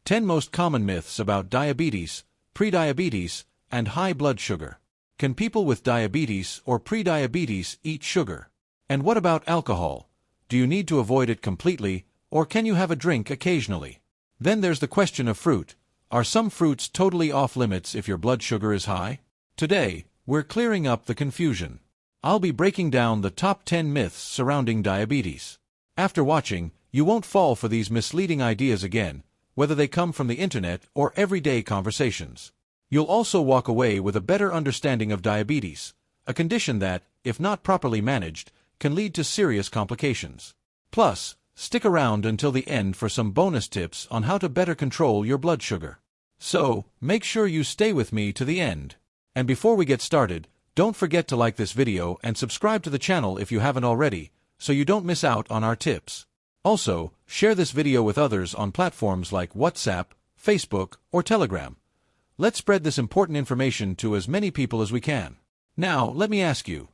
10 most common myths about diabetes, prediabetes, and high blood sugar. Can people with diabetes or prediabetes eat sugar? And what about alcohol? Do you need to avoid it completely, or can you have a drink occasionally? Then there's the question of fruit. Are some fruits totally off limits if your blood sugar is high? Today, we're clearing up the confusion. I'll be breaking down the top 10 myths surrounding diabetes. After watching, you won't fall for these misleading ideas again, whether they come from the internet or everyday conversations. You'll also walk away with a better understanding of diabetes, a condition that, if not properly managed, can lead to serious complications. Plus, stick around until the end for some bonus tips on how to better control your blood sugar. So, make sure you stay with me to the end. And before we get started, don't forget to like this video and subscribe to the channel if you haven't already, so you don't miss out on our tips. Also, share this video with others on platforms like WhatsApp, Facebook, or Telegram. Let's spread this important information to as many people as we can. Now, let me ask you,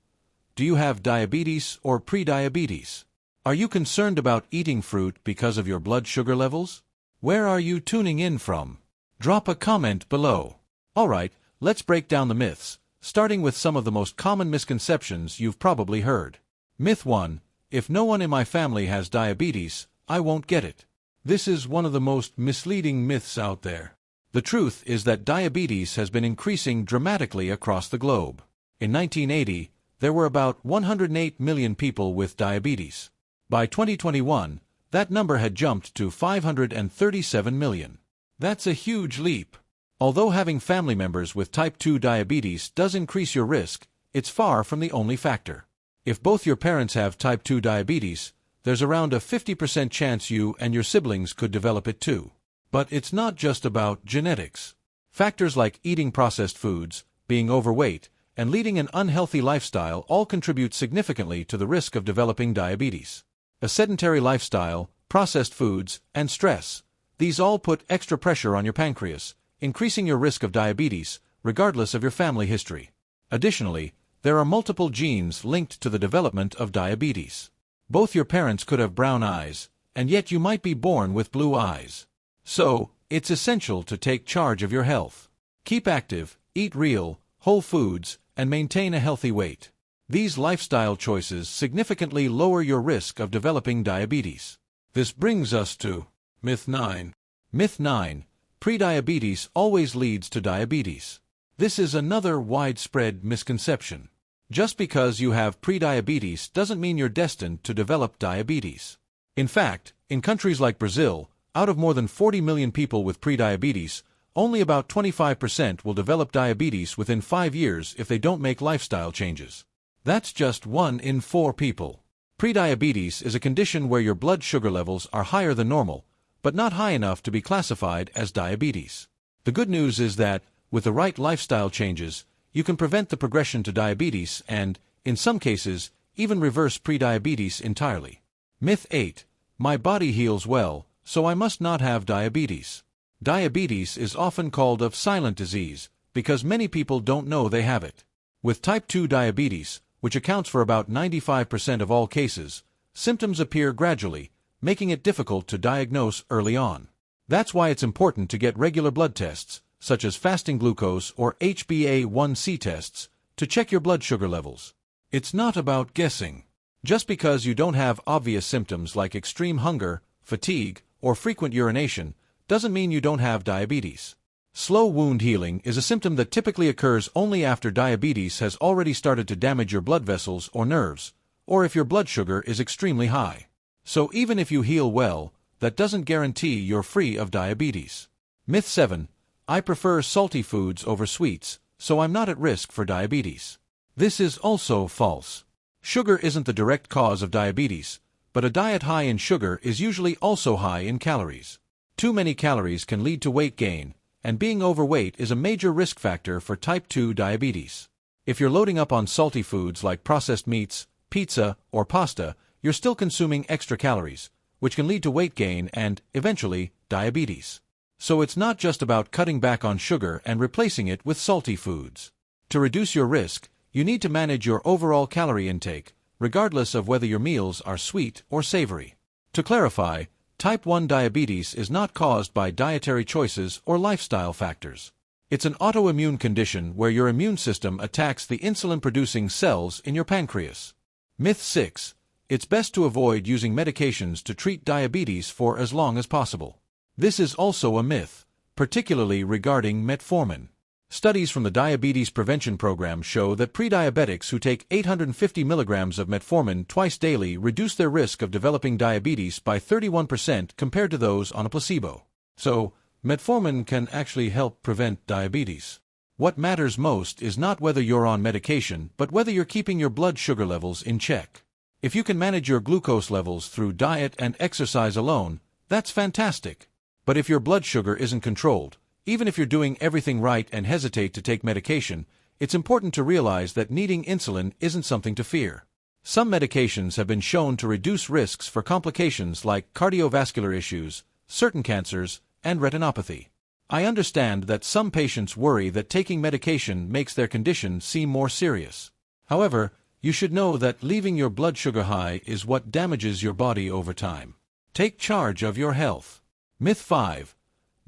do you have diabetes or prediabetes? Are you concerned about eating fruit because of your blood sugar levels? Where are you tuning in from? Drop a comment below. Alright, let's break down the myths, starting with some of the most common misconceptions you've probably heard. Myth 1. If no one in my family has diabetes, I won't get it. This is one of the most misleading myths out there. The truth is that diabetes has been increasing dramatically across the globe. In 1980, there were about 108 million people with diabetes. By 2021, that number had jumped to 537 million. That's a huge leap. Although having family members with type 2 diabetes does increase your risk, it's far from the only factor. If both your parents have type 2 diabetes, there's around a 50% chance you and your siblings could develop it too. But it's not just about genetics. Factors like eating processed foods, being overweight, and leading an unhealthy lifestyle all contribute significantly to the risk of developing diabetes. A sedentary lifestyle, processed foods, and stress. These all put extra pressure on your pancreas, increasing your risk of diabetes, regardless of your family history. Additionally, there are multiple genes linked to the development of diabetes. Both your parents could have brown eyes, and yet you might be born with blue eyes. So, it's essential to take charge of your health. Keep active, eat real, whole foods, and maintain a healthy weight. These lifestyle choices significantly lower your risk of developing diabetes. This brings us to Myth 9. Myth 9. Prediabetes always leads to diabetes. This is another widespread misconception. Just because you have prediabetes doesn't mean you're destined to develop diabetes. In fact, in countries like Brazil, out of more than 40 million people with prediabetes, only about 25% will develop diabetes within 5 years if they don't make lifestyle changes. That's just 1 in 4 people. Prediabetes is a condition where your blood sugar levels are higher than normal, but not high enough to be classified as diabetes. The good news is that, with the right lifestyle changes, you can prevent the progression to diabetes and, in some cases, even reverse prediabetes entirely. Myth 8. My body heals well, so I must not have diabetes. Diabetes is often called a silent disease because many people don't know they have it. With type 2 diabetes, which accounts for about 95% of all cases, symptoms appear gradually, making it difficult to diagnose early on. That's why it's important to get regular blood tests, such as fasting glucose or HbA1c tests, to check your blood sugar levels. It's not about guessing. Just because you don't have obvious symptoms like extreme hunger, fatigue, or frequent urination, doesn't mean you don't have diabetes. Slow wound healing is a symptom that typically occurs only after diabetes has already started to damage your blood vessels or nerves, or if your blood sugar is extremely high. So even if you heal well, that doesn't guarantee you're free of diabetes. Myth 7. I prefer salty foods over sweets, so I'm not at risk for diabetes. This is also false. Sugar isn't the direct cause of diabetes, but a diet high in sugar is usually also high in calories. Too many calories can lead to weight gain, and being overweight is a major risk factor for type 2 diabetes. If you're loading up on salty foods like processed meats, pizza, or pasta, you're still consuming extra calories, which can lead to weight gain and, eventually, diabetes. So it's not just about cutting back on sugar and replacing it with salty foods. To reduce your risk, you need to manage your overall calorie intake, regardless of whether your meals are sweet or savory. To clarify, Type 1 diabetes is not caused by dietary choices or lifestyle factors. It's an autoimmune condition where your immune system attacks the insulin-producing cells in your pancreas. Myth 6. It's best to avoid using medications to treat diabetes for as long as possible. This is also a myth, particularly regarding metformin. Studies from the Diabetes Prevention Program show that pre-diabetics who take 850 milligrams of metformin twice daily reduce their risk of developing diabetes by 31% compared to those on a placebo. So, metformin can actually help prevent diabetes. What matters most is not whether you're on medication, but whether you're keeping your blood sugar levels in check. If you can manage your glucose levels through diet and exercise alone, that's fantastic. But if your blood sugar isn't controlled, even if you're doing everything right and hesitate to take medication, it's important to realize that needing insulin isn't something to fear. Some medications have been shown to reduce risks for complications like cardiovascular issues, certain cancers, and retinopathy. I understand that some patients worry that taking medication makes their condition seem more serious. However, you should know that leaving your blood sugar high is what damages your body over time. Take charge of your health. Myth 5.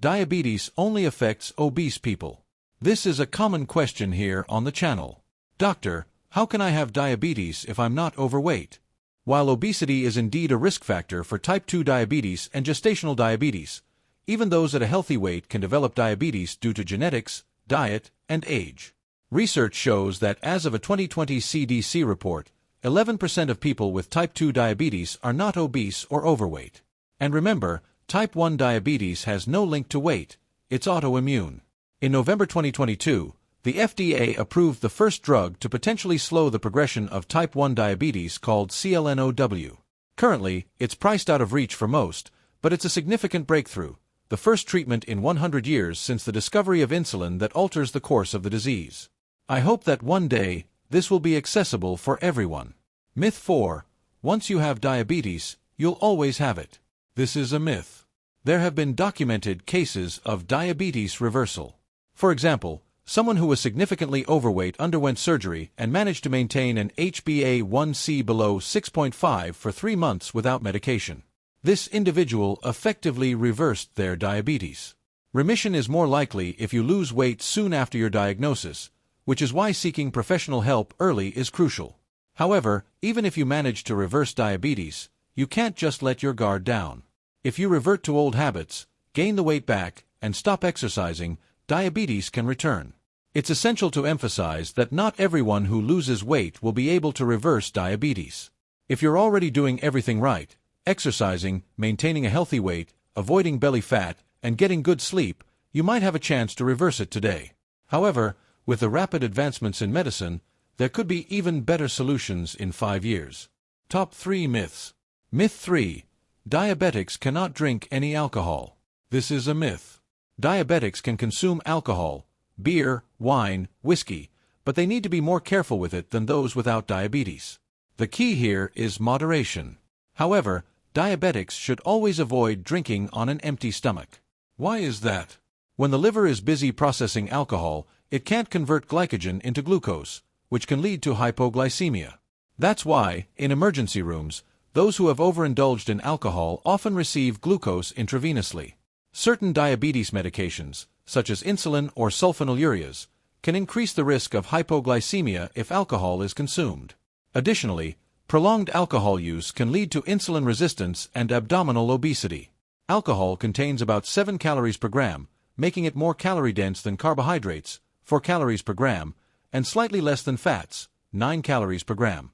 Diabetes only affects obese people. This is a common question here on the channel. Doctor, how can I have diabetes if I'm not overweight? While obesity is indeed a risk factor for type 2 diabetes and gestational diabetes, even those at a healthy weight can develop diabetes due to genetics, diet, and age. Research shows that as of a 2020 CDC report, 11% of people with type 2 diabetes are not obese or overweight. And remember, type 1 diabetes has no link to weight, it's autoimmune. In November 2022, the FDA approved the first drug to potentially slow the progression of type 1 diabetes called CLNOW. Currently, it's priced out of reach for most, but it's a significant breakthrough, the first treatment in 100 years since the discovery of insulin that alters the course of the disease. I hope that one day, this will be accessible for everyone. Myth 4. Once you have diabetes, you'll always have it. This is a myth. There have been documented cases of diabetes reversal. For example, someone who was significantly overweight underwent surgery and managed to maintain an HbA1c below 6.5 for 3 months without medication. This individual effectively reversed their diabetes. Remission is more likely if you lose weight soon after your diagnosis, which is why seeking professional help early is crucial. However, even if you manage to reverse diabetes, you can't just let your guard down. If you revert to old habits, gain the weight back, and stop exercising, diabetes can return. It's essential to emphasize that not everyone who loses weight will be able to reverse diabetes. If you're already doing everything right, exercising, maintaining a healthy weight, avoiding belly fat, and getting good sleep, you might have a chance to reverse it today. However, with the rapid advancements in medicine, there could be even better solutions in 5 years. Top 3 myths. Myth 3. Diabetics cannot drink any alcohol. This is a myth. Diabetics can consume alcohol, beer, wine, whiskey, but they need to be more careful with it than those without diabetes. The key here is moderation. However, diabetics should always avoid drinking on an empty stomach. Why is that? When the liver is busy processing alcohol, it can't convert glycogen into glucose, which can lead to hypoglycemia. That's why, in emergency rooms, those who have overindulged in alcohol often receive glucose intravenously. Certain diabetes medications, such as insulin or sulfonylureas, can increase the risk of hypoglycemia if alcohol is consumed. Additionally, prolonged alcohol use can lead to insulin resistance and abdominal obesity. Alcohol contains about 7 calories per gram, making it more calorie-dense than carbohydrates, 4 calories per gram, and slightly less than fats, 9 calories per gram.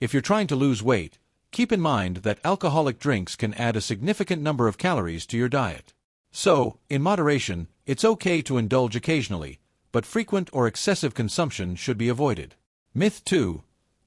If you're trying to lose weight, keep in mind that alcoholic drinks can add a significant number of calories to your diet. So, in moderation, it's okay to indulge occasionally, but frequent or excessive consumption should be avoided. Myth 2.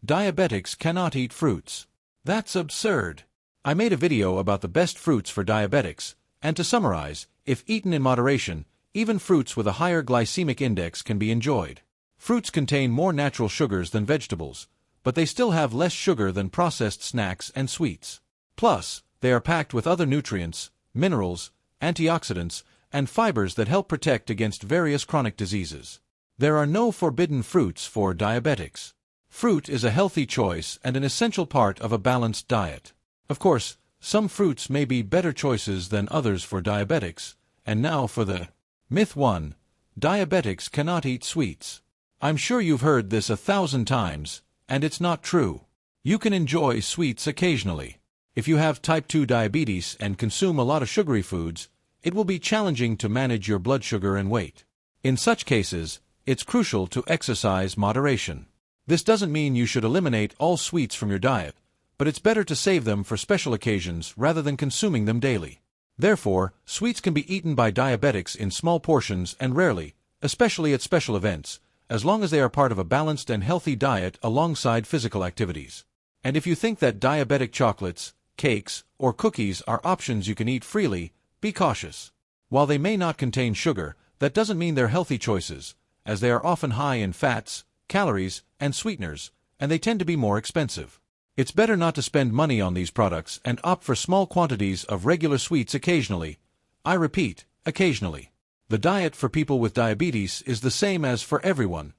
Diabetics cannot eat fruits. That's absurd. I made a video about the best fruits for diabetics, and to summarize, if eaten in moderation, even fruits with a higher glycemic index can be enjoyed. Fruits contain more natural sugars than vegetables, but they still have less sugar than processed snacks and sweets. Plus, they are packed with other nutrients, minerals, antioxidants, and fibers that help protect against various chronic diseases. There are no forbidden fruits for diabetics. Fruit is a healthy choice and an essential part of a balanced diet. Of course, Some fruits may be better choices than others for diabetics. And now for the Myth 1. Diabetics cannot eat sweets. I'm sure you've heard this 1,000 times, and it's not true. You can enjoy sweets occasionally. If you have type 2 diabetes and consume a lot of sugary foods, it will be challenging to manage your blood sugar and weight. In such cases, it's crucial to exercise moderation. This doesn't mean you should eliminate all sweets from your diet, but it's better to save them for special occasions rather than consuming them daily. Therefore, sweets can be eaten by diabetics in small portions and rarely, especially at special events, as long as they are part of a balanced and healthy diet alongside physical activities. And if you think that diabetic chocolates, cakes, or cookies are options you can eat freely, be cautious. While they may not contain sugar, that doesn't mean they're healthy choices, as they are often high in fats, calories, and sweeteners, and they tend to be more expensive. It's better not to spend money on these products and opt for small quantities of regular sweets occasionally. I repeat, occasionally. The diet for people with diabetes is the same as for everyone.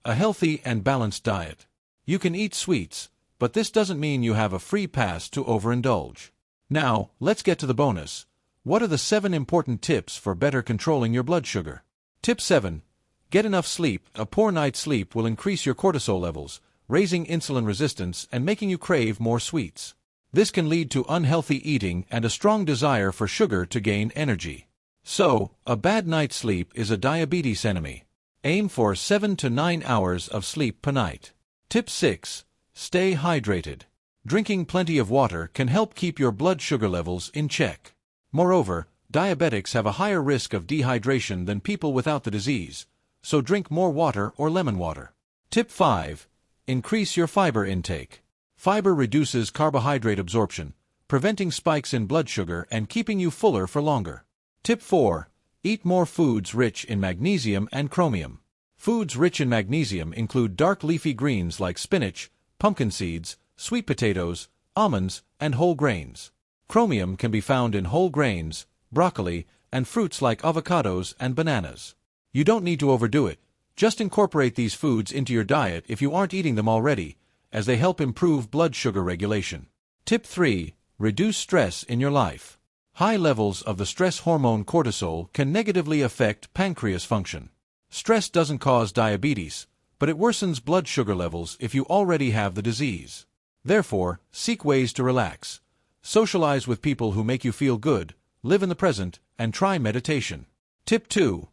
A healthy and balanced diet. You can eat sweets, but this doesn't mean you have a free pass to overindulge. Now, let's get to the bonus. What are the 7 important tips for better controlling your blood sugar? Tip 7. Get enough sleep. A poor night's sleep will increase your cortisol levels, raising insulin resistance and making you crave more sweets. This can lead to unhealthy eating and a strong desire for sugar to gain energy. So, a bad night's sleep is a diabetes enemy. Aim for 7 to 9 hours of sleep per night. Tip 6. Stay hydrated. Drinking plenty of water can help keep your blood sugar levels in check. Moreover, diabetics have a higher risk of dehydration than people without the disease, so drink more water or lemon water. Tip 5. Increase your fiber intake. Fiber reduces carbohydrate absorption, preventing spikes in blood sugar and keeping you fuller for longer. Tip 4. Eat more foods rich in magnesium and chromium. Foods rich in magnesium include dark leafy greens like spinach, pumpkin seeds, sweet potatoes, almonds, and whole grains. Chromium can be found in whole grains, broccoli, and fruits like avocados and bananas. You don't need to overdo it. Just incorporate these foods into your diet if you aren't eating them already, as they help improve blood sugar regulation. Tip 3. Reduce stress in your life. High levels of the stress hormone cortisol can negatively affect pancreas function. Stress doesn't cause diabetes, but it worsens blood sugar levels if you already have the disease. Therefore, seek ways to relax. Socialize with people who make you feel good, live in the present, and try meditation. Tip 2.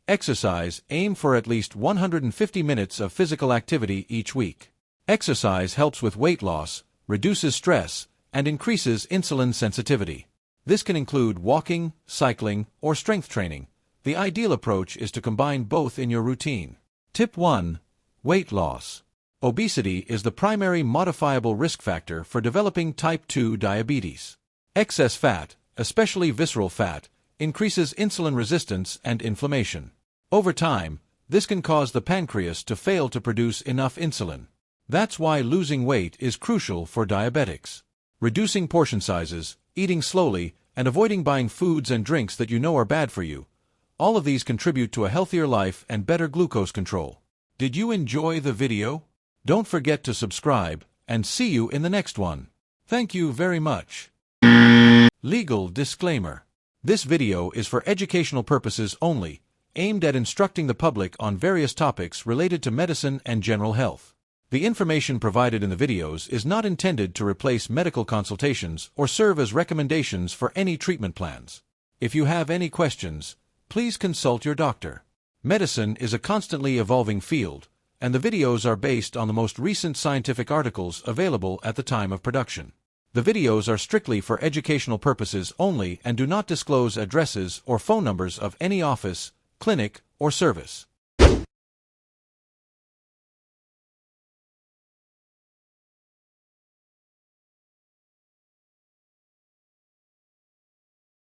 Exercise. Aim for at least 150 minutes of physical activity each week. Exercise helps with weight loss, reduces stress, and increases insulin sensitivity. This can include walking, cycling, or strength training. The ideal approach is to combine both in your routine. Tip 1. Weight loss. Obesity is the primary modifiable risk factor for developing type 2 diabetes. Excess fat, especially visceral fat, increases insulin resistance and inflammation. Over time, this can cause the pancreas to fail to produce enough insulin. That's why losing weight is crucial for diabetics. Reducing portion sizes, eating slowly, and avoiding buying foods and drinks that you know are bad for you. All of these contribute to a healthier life and better glucose control. Did you enjoy the video? Don't forget to subscribe, and see you in the next one. Thank you very much. Legal disclaimer. This video is for educational purposes only, aimed at instructing the public on various topics related to medicine and general health. The information provided in the videos is not intended to replace medical consultations or serve as recommendations for any treatment plans. If you have any questions, please consult your doctor. Medicine is a constantly evolving field, and the videos are based on the most recent scientific articles available at the time of production. The videos are strictly for educational purposes only and do not disclose addresses or phone numbers of any office, clinic, or service.